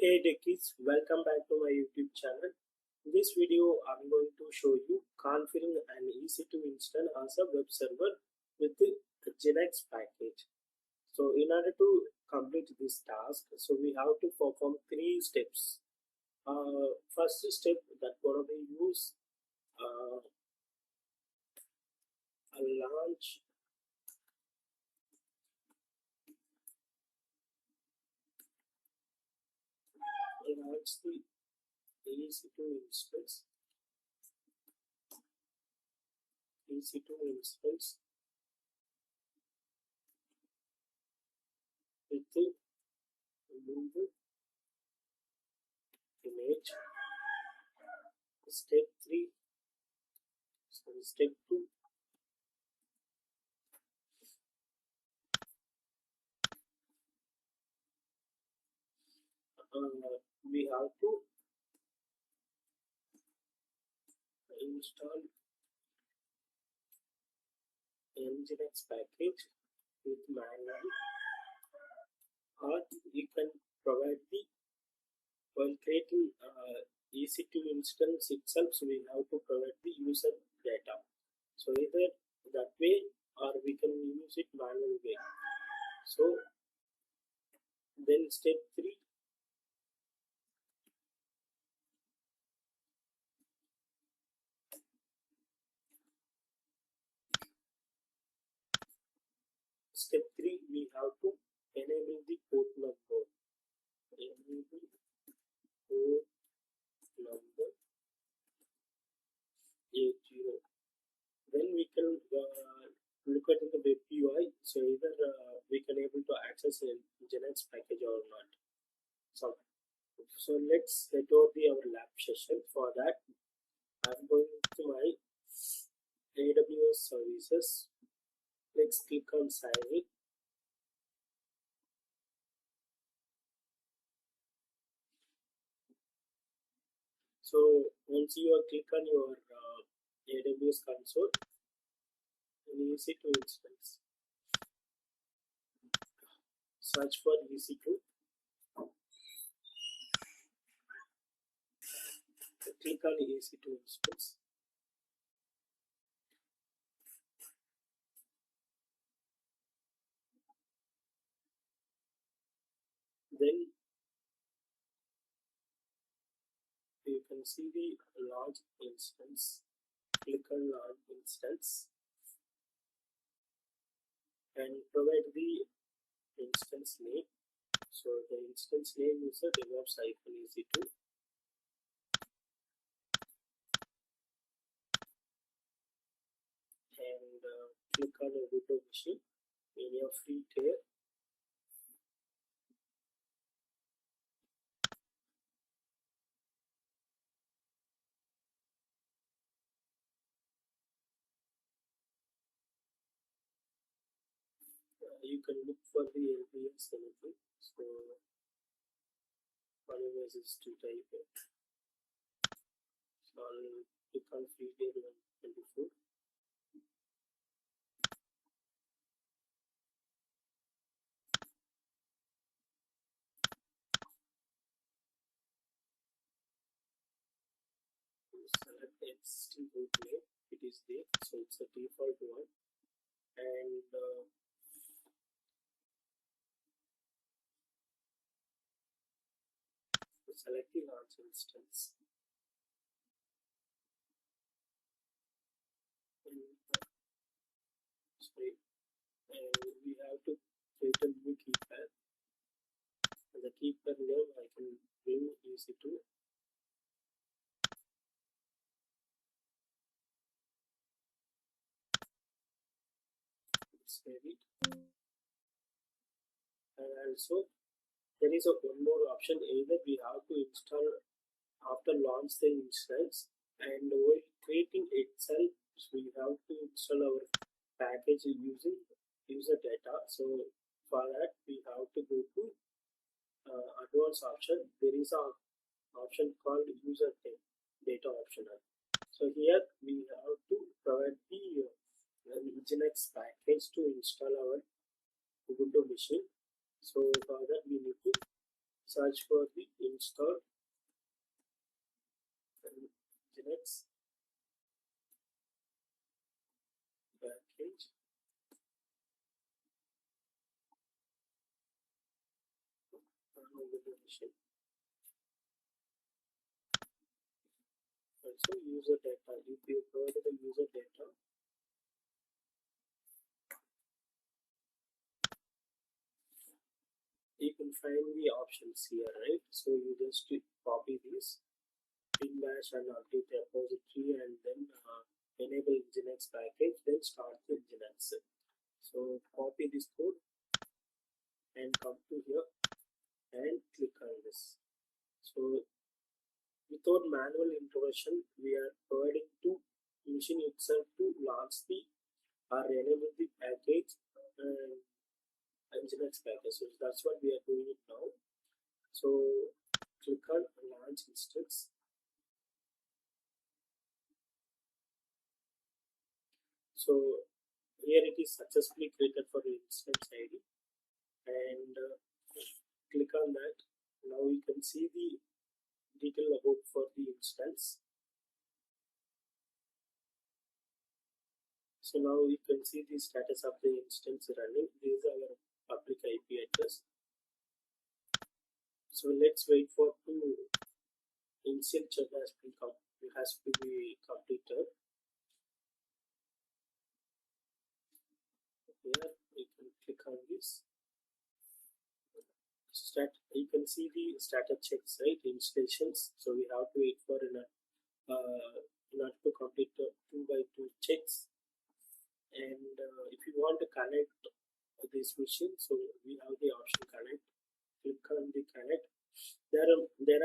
Hey Deckies, welcome back to my YouTube channel. In this video, I'm going to show you configuring an EC2 instance as a web server with the Nginx package. So in order to complete this task, so we have to perform three steps. First step that gonna be use a launch the EC2 instance with the movie image. Step 3, step 2, we have to install Nginx package with manual, or you can provide the while creating EC2 instance itself, so we have to provide the user data. So either that way or we can use it manual way. So then step 3, we have to enable the port number. Enable port number 80. Then we can look at the web UI. So either we can able to access a Nginx package or not. So let's head over our lab session. For that, I'm going to my AWS services. Let's click on sign in. So once you click on your AWS console, in EC2 instance, search for EC2. Click on EC2 instance. Then you can see the launch instance. Click on launch instance and provide the instance name. So the instance name is a DevOps EC2. And click on a virtual machine in your free tier. You can look for the LBS anything. So one way is to type it. So I'll click on free tier 124. Select existing root name. It is there, so it's a default one. And select the launch instance. And we have to create a new key pair. And the key pair name I can bring EC2. Save it. And also there is one more option. Either we have to install after launch the instance, and while creating itself, we have to install our package using user data. So for that we have to go to advanced option. There is a option called user data optional. So here we have to provide the Nginx package to install our Ubuntu machine. So for that we need to search for the install Nginx package. Also user data. If you provide the user data, you can find the options here, right? So you just copy this bin bash and update repository, and then enable Nginx package, then start the Nginx. So copy this code and come to here and click on this. So without manual intervention, we are providing to machine itself to launch the or enable the package and Nginx package. So that's what we are doing it now. So click on launch instance. So here it is successfully created for the instance ID, and click on that. Now you can see the detail about for the instance. So now you can see the status of the instance running. This is our public IP address. So let's wait for two initial check has to be completed. Here you can click on this. You can see the status checks, right? Installations. So we have to wait for in order to complete 2x2 checks. And if you want to connect this machine, so we have the option connect. Click on the connect. There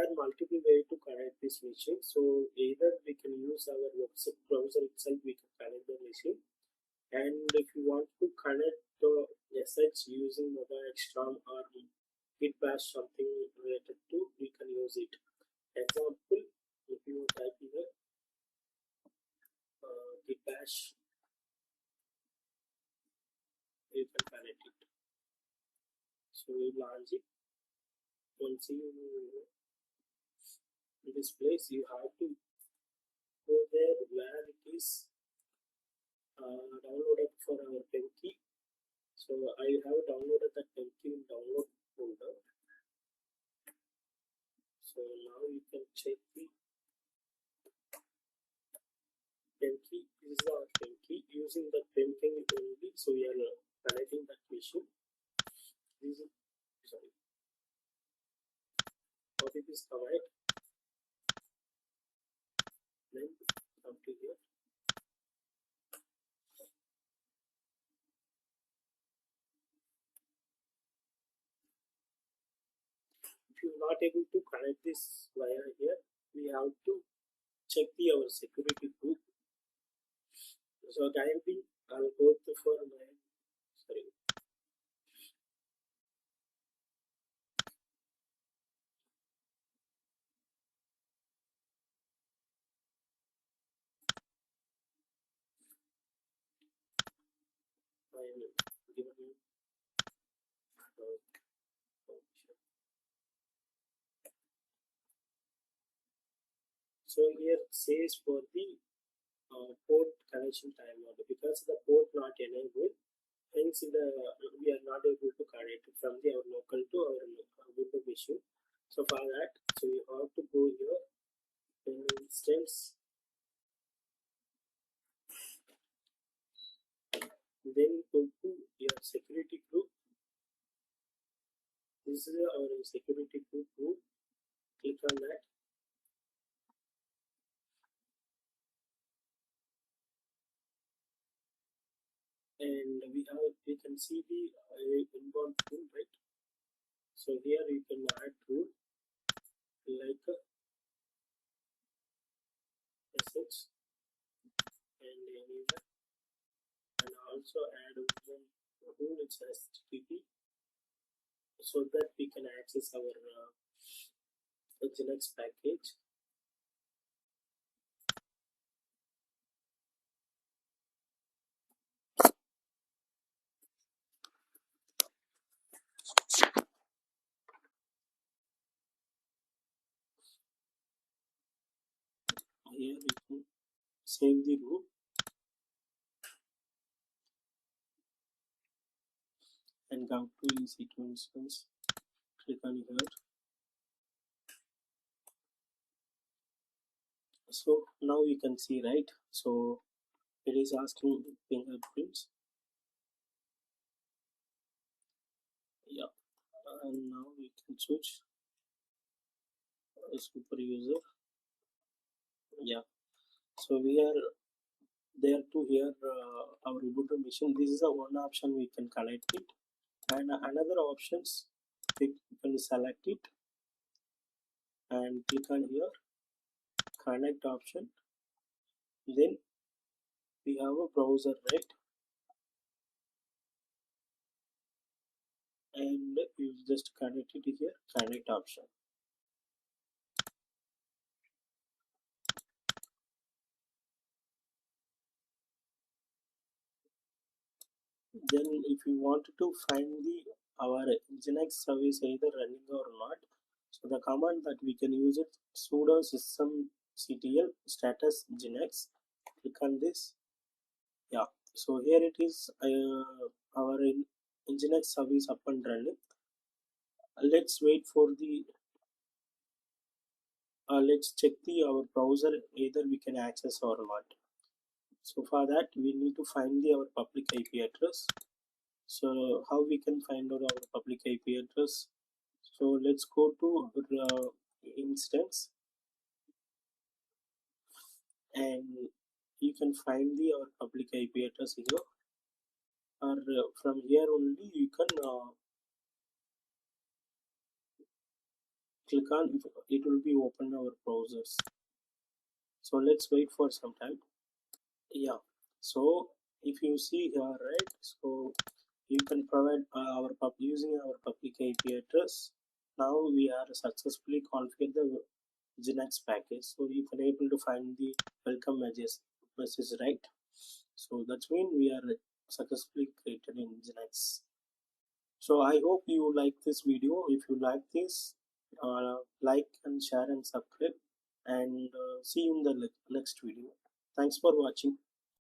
are multiple ways to connect this machine. So either we can use our website browser itself, we can connect the machine. And if you want to connect the SH using mobile extern or git bash, something related to, we can use it. Example, if you type here git bash, you can connect it. So we launch it. Once you in this place, you have to go there where it is downloaded for our Penki. So I have downloaded that Penki in download folder. So now you can check the Penki. This is our Penki. Using the Penki only, so we are connecting that machine. This is sorry. Copy this command. Then come to here. If you're not able to connect this via here, we have to check our security group. So time being, I'll go for my sorry. I am given you so here it says for the port connection time order, because the port not enabled, hence we are not able to connect from our local to our Ubuntu machine. So for that, so we have to go here in instance, then go to your security group. This is our security group. Click on that. And we can see the inbound tool, right? So here you can add tool like assets and anywhere, and also add one tool which has HTTP, so that we can access our Nginx package. here you can save the root and go to EC2 instance. Click on here. So now you can see, right? So it is asking fingerprints. Yeah, and now we can choose a super user. Yeah, so we are there to here our Ubuntu machine. This is the one option we can connect it, and another options we can select it and click on here connect option. Then we have a browser, right? And you just connect it here, connect option. Then if you want to find the our Nginx service either running or not, so the command that we can use it sudo systemctl status Nginx. Click on this. Yeah, so here it is, our Nginx service up and running. Let's wait for the let's check the our browser either we can access or not. So for that we need to find the our public IP address. So how we can find out our public IP address? So let's go to instance, and you can find the our public IP address here, or from here only you can click on it will be open our browsers. So let's wait for some time. Yeah, so if you see here, right, so you can provide our using our public IP address. Now we are successfully configured the Nginx package, so you can able to find the welcome message, right? So that's mean we are successfully created in Nginx. So I hope you like this video. If you like this, like and share and subscribe, and see you in the next video. Thanks for watching.